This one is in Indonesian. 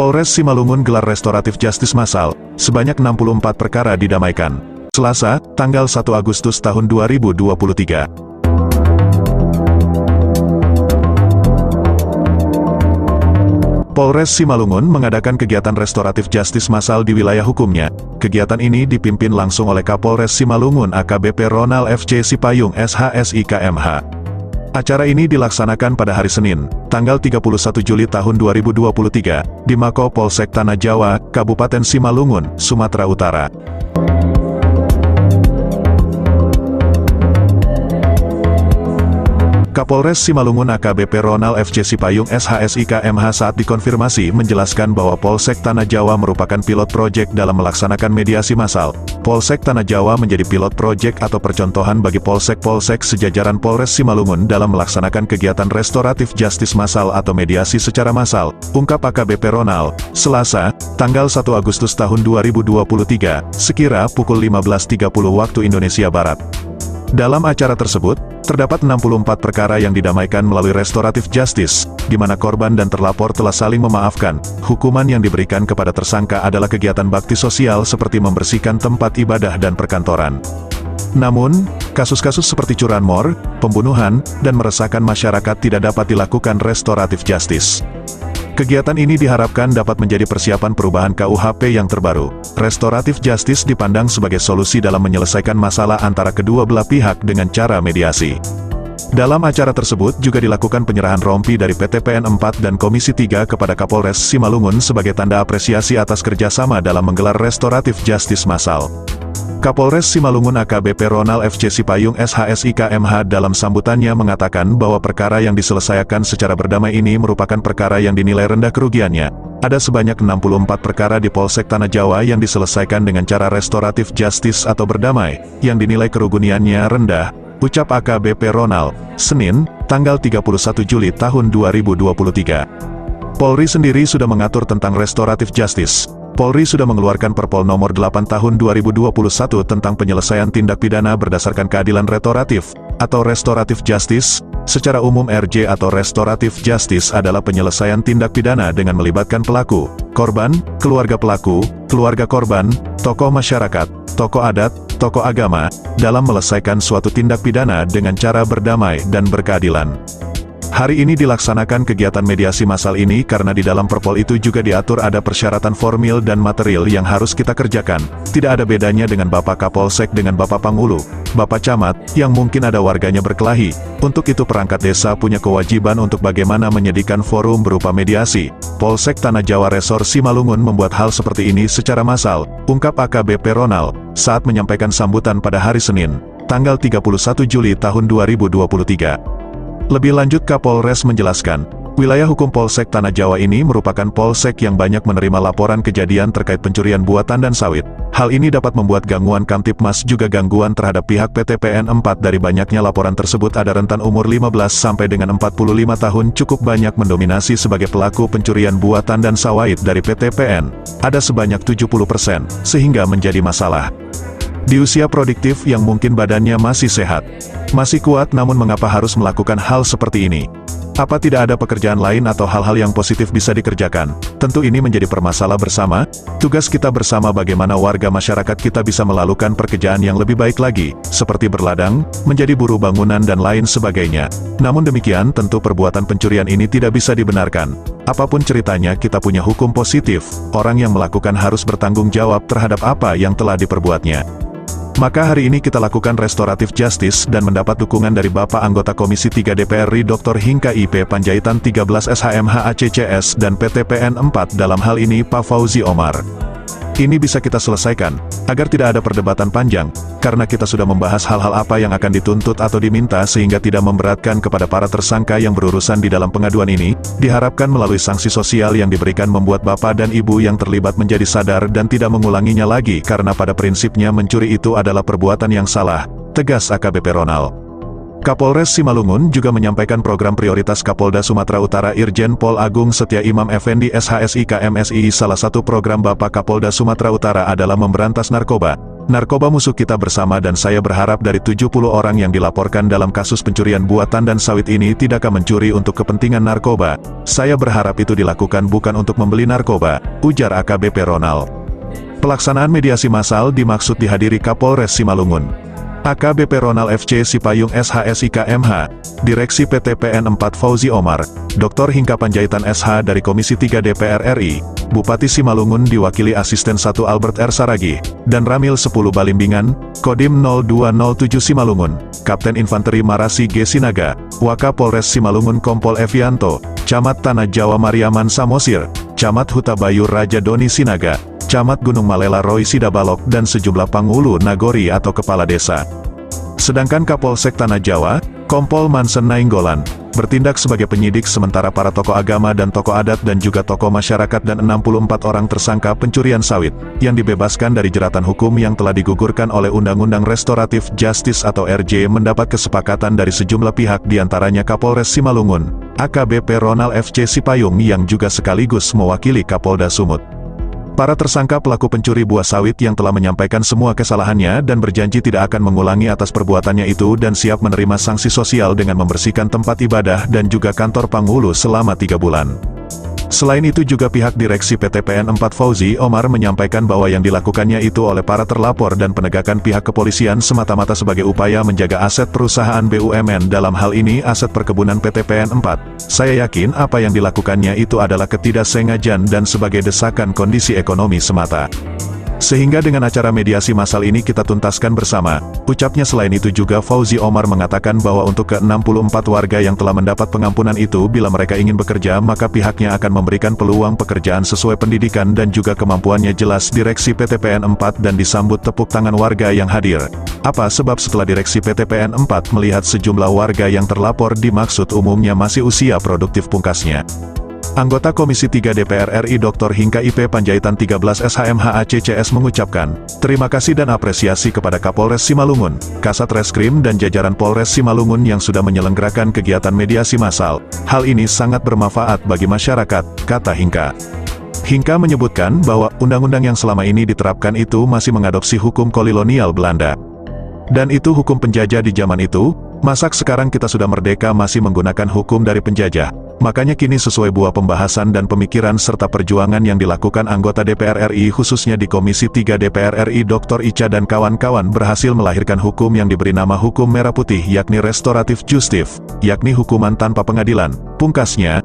Polres Simalungun gelar restoratif justice massal, sebanyak 64 perkara didamaikan. Selasa, tanggal 1 Agustus tahun 2023. Polres Simalungun mengadakan kegiatan restoratif justice massal di wilayah hukumnya. Kegiatan ini dipimpin langsung oleh Kapolres Simalungun AKBP Ronald FC Sipayung SHSIKMH. Acara ini dilaksanakan pada hari Senin, tanggal 31 Juli tahun 2023, di Mako Polsek Tanah Jawa, Kabupaten Simalungun, Sumatera Utara. Kapolres Simalungun AKBP Ronald FC Sipayung SHSIKMH saat dikonfirmasi menjelaskan bahwa Polsek Tanah Jawa merupakan pilot project dalam melaksanakan mediasi massal. Polsek Tanah Jawa menjadi pilot project atau percontohan bagi polsek-polsek sejajaran Polres Simalungun dalam melaksanakan kegiatan restoratif justice massal atau mediasi secara massal, ungkap AKBP Ronald, Selasa, tanggal 1 Agustus tahun 2023, sekira pukul 15.30 waktu Indonesia Barat. Dalam acara tersebut, terdapat 64 perkara yang didamaikan melalui restoratif justice, di mana korban dan terlapor telah saling memaafkan. Hukuman yang diberikan kepada tersangka adalah kegiatan bakti sosial seperti membersihkan tempat ibadah dan perkantoran. Namun, kasus-kasus seperti curanmor, pembunuhan, dan meresahkan masyarakat tidak dapat dilakukan restoratif justice. Kegiatan ini diharapkan dapat menjadi persiapan perubahan KUHP yang terbaru. Restoratif justice dipandang sebagai solusi dalam menyelesaikan masalah antara kedua belah pihak dengan cara mediasi. Dalam acara tersebut juga dilakukan penyerahan rompi dari PTPN 4 dan Komisi 3 kepada Kapolres Simalungun sebagai tanda apresiasi atas kerjasama dalam menggelar restoratif justice massal. Kapolres Simalungun AKBP Ronald FC Sipayung SHSIKMH dalam sambutannya mengatakan bahwa perkara yang diselesaikan secara berdamai ini merupakan perkara yang dinilai rendah kerugiannya. Ada sebanyak 64 perkara di Polsek Tanah Jawa yang diselesaikan dengan cara restoratif justice atau berdamai, yang dinilai kerugiannya rendah, ucap AKBP Ronald, Senin, tanggal 31 Juli tahun 2023. Polri sendiri sudah mengatur tentang restoratif justice. Polri sudah mengeluarkan Perpol nomor 8 tahun 2021 tentang penyelesaian tindak pidana berdasarkan keadilan restoratif, atau restoratif justice. Secara umum RJ atau restoratif justice adalah penyelesaian tindak pidana dengan melibatkan pelaku, korban, keluarga pelaku, keluarga korban, tokoh masyarakat, tokoh adat, tokoh agama, dalam menyelesaikan suatu tindak pidana dengan cara berdamai dan berkeadilan. Hari ini dilaksanakan kegiatan mediasi massal ini karena di dalam Perpol itu juga diatur ada persyaratan formil dan material yang harus kita kerjakan. Tidak ada bedanya dengan Bapak Kapolsek dengan Bapak Pangulu, Bapak Camat, yang mungkin ada warganya berkelahi. Untuk itu perangkat desa punya kewajiban untuk bagaimana menyediakan forum berupa mediasi. Polsek Tanah Jawa Resor Simalungun membuat hal seperti ini secara massal, ungkap AKBP Ronald, saat menyampaikan sambutan pada hari Senin, tanggal 31 Juli tahun 2023. Lebih lanjut Kapolres menjelaskan, wilayah hukum Polsek Tanah Jawa ini merupakan polsek yang banyak menerima laporan kejadian terkait pencurian buah tandan sawit. Hal ini dapat membuat gangguan Kamtipmas juga gangguan terhadap pihak PTPN 4 dari banyaknya laporan tersebut ada rentan umur 15 sampai dengan 45 tahun cukup banyak mendominasi sebagai pelaku pencurian buah tandan sawit dari PTPN. Ada sebanyak 70%, sehingga menjadi masalah. Di usia produktif yang mungkin badannya masih sehat, masih kuat namun mengapa harus melakukan hal seperti ini? Apa tidak ada pekerjaan lain atau hal-hal yang positif bisa dikerjakan? Tentu ini menjadi permasalahan bersama, tugas kita bersama bagaimana warga masyarakat kita bisa melakukan pekerjaan yang lebih baik lagi, seperti berladang, menjadi buruh bangunan dan lain sebagainya. Namun demikian tentu perbuatan pencurian ini tidak bisa dibenarkan. Apapun ceritanya kita punya hukum positif, orang yang melakukan harus bertanggung jawab terhadap apa yang telah diperbuatnya. Maka hari ini kita lakukan restoratif justice dan mendapat dukungan dari Bapak Anggota Komisi 3 DPR RI Dr. Hingka IP Panjaitan 13 SHMH ACCS dan PTPN 4 dalam hal ini Pak Fauzi Omar. Ini bisa kita selesaikan, agar tidak ada perdebatan panjang, karena kita sudah membahas hal-hal apa yang akan dituntut atau diminta sehingga tidak memberatkan kepada para tersangka yang berurusan di dalam pengaduan ini, diharapkan melalui sanksi sosial yang diberikan membuat Bapak dan Ibu yang terlibat menjadi sadar dan tidak mengulanginya lagi karena pada prinsipnya mencuri itu adalah perbuatan yang salah, tegas AKBP Ronald. Kapolres Simalungun juga menyampaikan program prioritas Kapolda Sumatera Utara Irjen Pol Agung Setia Imam Effendi SHSIKMSI. Salah satu program Bapak Kapolda Sumatera Utara adalah memberantas narkoba. Narkoba musuh kita bersama dan saya berharap dari 70 orang yang dilaporkan dalam kasus pencurian buah tandan sawit ini tidak akan mencuri untuk kepentingan narkoba. Saya berharap itu dilakukan bukan untuk membeli narkoba, ujar AKBP Ronald. Pelaksanaan mediasi massal dimaksud dihadiri Kapolres Simalungun. AKBP Ronald FC Sipayung SHSIK MH, Direksi PT PN 4 Fauzi Omar, Dr. Hingka Panjaitan SH dari Komisi 3 DPR RI, Bupati Simalungun diwakili Asisten 1 Albert R. Saragih, dan Ramil 10 Balimbingan, Kodim 0207 Simalungun, Kapten Infanteri Marasi G. Sinaga, Wakapolres Simalungun Kompol Evianto, Camat Tanah Jawa Mariaman Samosir, Camat Hutabayur Raja Doni Sinaga, Camat Gunung Malela Roy Sidabalok dan sejumlah Pangulu Nagori atau Kepala Desa. Sedangkan Kapolsek Tanah Jawa, Kompol Mansen Nainggolan, bertindak sebagai penyidik sementara para tokoh agama dan tokoh adat dan juga tokoh masyarakat dan 64 orang tersangka pencurian sawit, yang dibebaskan dari jeratan hukum yang telah digugurkan oleh Undang-Undang Restoratif Justice atau RJ mendapat kesepakatan dari sejumlah pihak diantaranya Kapolres Simalungun, AKBP Ronald FC Sipayung yang juga sekaligus mewakili Kapolda Sumut. Para tersangka pelaku pencuri buah sawit yang telah menyampaikan semua kesalahannya dan berjanji tidak akan mengulangi atas perbuatannya itu dan siap menerima sanksi sosial dengan membersihkan tempat ibadah dan juga kantor Panghulu selama 3 bulan. Selain itu juga pihak Direksi PT PN 4 Fauzi Omar menyampaikan bahwa yang dilakukannya itu oleh para terlapor dan penegakan pihak kepolisian semata-mata sebagai upaya menjaga aset perusahaan BUMN dalam hal ini aset perkebunan PT PN 4. Saya yakin apa yang dilakukannya itu adalah ketidaksengajaan dan sebagai desakan kondisi ekonomi semata. Sehingga dengan acara mediasi massal ini kita tuntaskan bersama, ucapnya. Selain itu juga Fauzi Omar mengatakan bahwa untuk ke-64 warga yang telah mendapat pengampunan itu bila mereka ingin bekerja maka pihaknya akan memberikan peluang pekerjaan sesuai pendidikan dan juga kemampuannya jelas Direksi PT PN 4 dan disambut tepuk tangan warga yang hadir. Apa sebab setelah Direksi PT PN 4 melihat sejumlah warga yang terlapor dimaksud umumnya masih usia produktif pungkasnya. Anggota Komisi 3 DPR RI Dr. Hingka IP Panjaitan 13 SHMHACCS mengucapkan, terima kasih dan apresiasi kepada Kapolres Simalungun, Kasat Reskrim dan jajaran Polres Simalungun yang sudah menyelenggarakan kegiatan mediasi massal. Hal ini sangat bermanfaat bagi masyarakat, kata Hingka. Hingka menyebutkan bahwa undang-undang yang selama ini diterapkan itu masih mengadopsi hukum kolonial Belanda. Dan itu hukum penjajah di zaman itu, masa sekarang kita sudah merdeka masih menggunakan hukum dari penjajah. Makanya kini sesuai buah pembahasan dan pemikiran serta perjuangan yang dilakukan anggota DPR RI khususnya di Komisi 3 DPR RI Dr. Ica dan kawan-kawan berhasil melahirkan hukum yang diberi nama hukum merah putih yakni restoratif justice, yakni hukuman tanpa pengadilan. Pungkasnya,